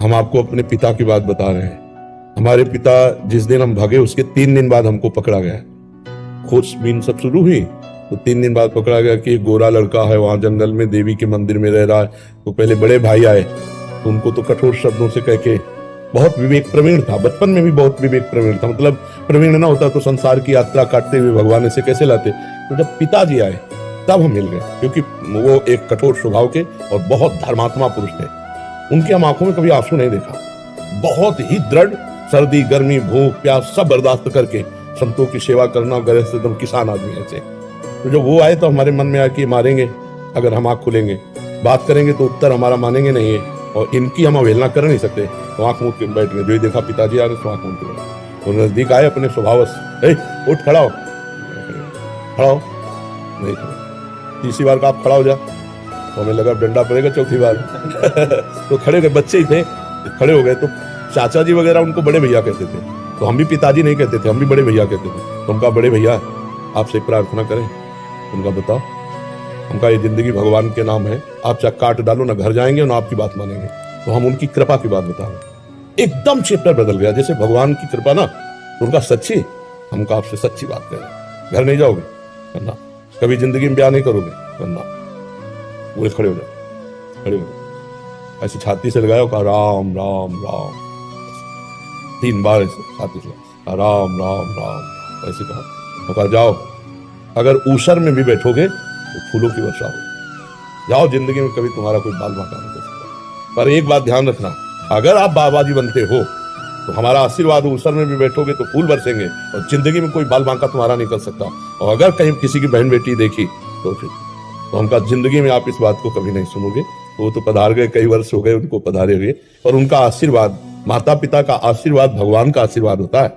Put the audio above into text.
हम आपको अपने पिता की बात बता रहे हैं। हमारे पिता जिस दिन हम भागे उसके 3 दिन बाद हमको पकड़ा गया। खोजबीन सब शुरू हुई तो 3 दिन बाद पकड़ा गया कि एक गोरा लड़का है वहां जंगल में देवी के मंदिर में रह रहा है। तो पहले बड़े भाई आए तो उनको तो कठोर शब्दों से कह के, बहुत विवेक प्रवीण था, बचपन में भी बहुत विवेक प्रवीण था, मतलब प्रवीण ना होता तो संसार की यात्रा काटते हुए भगवान से कैसे लाते। तो जब पिताजी आए तब हम मिल गए, क्योंकि वो एक कठोर स्वभाव के और बहुत धर्मात्मा पुरुष थे। उनकी हम आंखों में कभी आंसू नहीं देखा। बहुत ही दृढ़, सर्दी गर्मी भूख प्यास सब बर्दाश्त करके संतों की सेवा करना, गरज से एकदम किसान आदमी ऐसे। तो जब वो आए तो हमारे मन में आया कि मारेंगे अगर हम आंख खुलेंगे, बात करेंगे तो उत्तर हमारा मानेंगे नहीं है, और इनकी हम अवहेलना कर नहीं सकते। तो आंख मूंद के बैठ गए। जो ही देखा पिताजी आ रहे तो आंख मूंद के बैठ। वो नजदीक आए अपने स्वभाव से, उठ खड़ा हो, खड़ा हो, नहीं खड़ा। तीसरी बार का आप खड़ा हो जा तो हमें लगा डंडा पड़ेगा, चौथी बार तो खड़े हो गए, बच्चे ही थे, खड़े हो गए। तो चाचा जी वगैरह उनको बड़े भैया कहते थे, तो हम भी पिताजी नहीं कहते थे, हम भी बड़े भैया कहते थे। तो उनका बड़े भैया आपसे प्रार्थना करें। उनका बताओ, उनका ये जिंदगी भगवान के नाम है, आप चाहे काट डालो ना घर जाएंगे ना आपकी बात मानेंगे। तो हम उनकी कृपा की बात बता रहे। एकदम चैप्टर बदल गया, जैसे भगवान की कृपा ना, उनका सच्ची, हमको आपसे सच्ची बात करें। घर नहीं जाओगे करना, कभी जिंदगी में ब्याह नहीं करोगे करना। बोले खड़े हो जाओ, खड़े हो जाओ, ऐसे छाती से लगाओ, कहा राम राम राम 3 बार ऐसे छाती से राम राम राम ऐसे कहा। तो कहा जाओ, अगर ऊसर में भी बैठोगे तो फूलों की वर्षा हो। जाओ, जिंदगी में कभी तुम्हारा कोई बाल बांका नहीं कर सकता। पर एक बात ध्यान रखना, अगर आप बाबा जी बनते हो तो हमारा आशीर्वाद, ऊसर में भी बैठोगे तो फूल बरसेंगे, और जिंदगी में कोई बाल बांका तुम्हारा नहीं कर सकता। और अगर कहीं किसी की बहन बेटी देखी तो फिर तो हमका जिंदगी में आप इस बात को कभी नहीं सुनोगे। वो तो पधार गए, कई वर्ष हो गए उनको पधारे हुए, और उनका आशीर्वाद, माता पिता का आशीर्वाद भगवान का आशीर्वाद होता है।